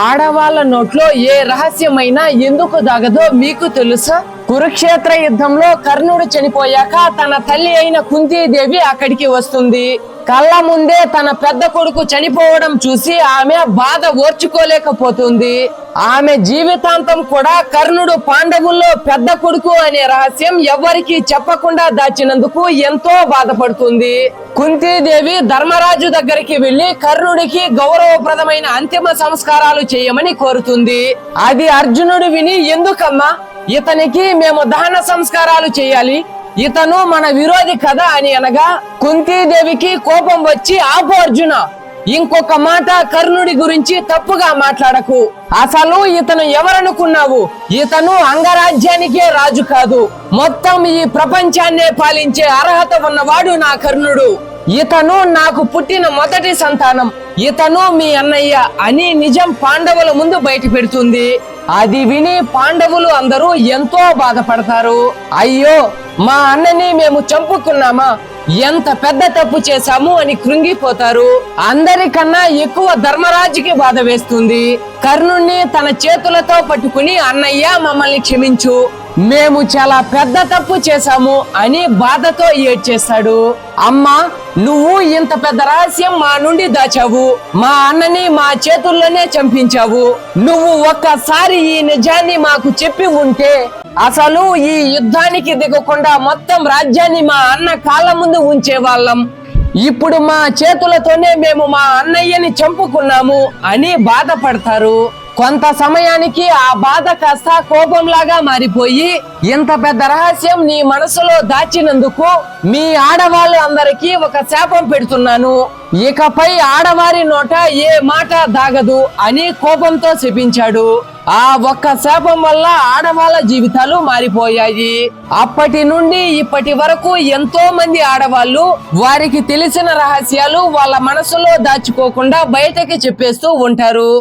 ఆడవాళ్ళ నోట్లో ఏ రహస్యమైనా ఎందుకు దాగదో మీకు తెలుసా? కురుక్షేత్ర యుద్ధంలో కర్ణుడు చనిపోయాక తన తల్లి అయిన కుంతీదేవి అక్కడికి వస్తుంది. కళ్ళ ముందే తన పెద్ద కొడుకు చనిపోవడం చూసి ఆమె బాధ ఓర్చుకోలేకపోతుంది. ఆమె జీవితాంతం కూడా కర్ణుడు పాండవుల్లో పెద్ద కొడుకు అనే రహస్యం ఎవ్వరికీ చెప్పకుండా దాచినందుకు ఎంతో బాధపడుతుంది. కుంతీదేవి ధర్మరాజు దగ్గరికి వెళ్లి కర్ణుడికి గౌరవప్రదమైన అంతిమ సంస్కారాలు చేయమని కోరుతుంది. అది అర్జునుడు విని, ఎందుకమ్మా ఇతనికి మేము దహన సంస్కారాలు చేయాలి, ఇతను మన విరోధి కదా అని అనగా కుంతీదేవికి కోపం వచ్చి, ఆపు అర్జున, ఇంకొక మాట కర్ణుడి గురించి తప్పుగా మాట్లాడకు. అసలు ఇతను ఎవరనుకున్నావు? ఇతను అంగరాజ్యానికే రాజు కాదు, మొత్తం ఈ ప్రపంచాన్నే పాలించే అర్హత ఉన్నవాడు నా కర్ణుడు. ఇతను నాకు పుట్టిన మొదటి సంతానం, ఇతను మీ అన్నయ్య అని నిజం పాండవుల ముందు బయట పెడుతుంది. అది విని పాండవులు అందరూ ఎంతో బాధపడతారు. అయ్యో, మా అన్నని మేము చంపుకున్నామా, ఎంత పెద్ద తప్పు చేశాము అని కృంగిపోతారు. అందరికన్నా ఎక్కువ ధర్మరాజుకి బాధ వేస్తుంది. కర్ణుణ్ణి తన చేతులతో పట్టుకుని, అన్నయ్య మమ్మల్ని క్షమించు, మేము చాలా పెద్ద తప్పు చేశాము అని బాధతో ఏడ్చేస్తాడు. అమ్మా, నువ్వు ఇంత పెద్ద రహస్యం మా నుండి దాచావు, మా అన్నని మా చేతుల్లోనే చంపించావు. నువ్వు ఒక్కసారి ఈ నిజాన్ని మాకు చెప్పి ఉంటే అసలు ఈ యుద్ధానికి దిగకుండా మొత్తం రాజ్యాన్ని మా అన్న కాళ్ళ ముందు ఉంచే వాళ్ళం. ఇప్పుడు మా చేతులతోనే మేము మా అన్నయ్యని చంపుకున్నాము అని బాధపడతారు. కొంత సమయానికి ఆ బాధ కాస్త కోపంలాగా మారిపోయి, ఇంత పెద్ద రహస్యం నీ మనసులో దాచినందుకు మీ ఆడవాళ్ళు అందరికీ ఒక శాపం పెడుతున్నాను, ఇకపై ఆడవారి నోట ఏ మాట దాగదు అని కోపంతో శపించాడు. ఆ ఒక్క శాపం వల్ల ఆడవాళ్ళ జీవితాలు మారిపోయాయి. అప్పటి నుండి ఇప్పటి వరకు ఎంతో మంది ఆడవాళ్ళు వారికి తెలిసిన రహస్యాలు వాళ్ళ మనసులో దాచుకోకుండా బయటకి చెప్పేస్తూ ఉంటారు.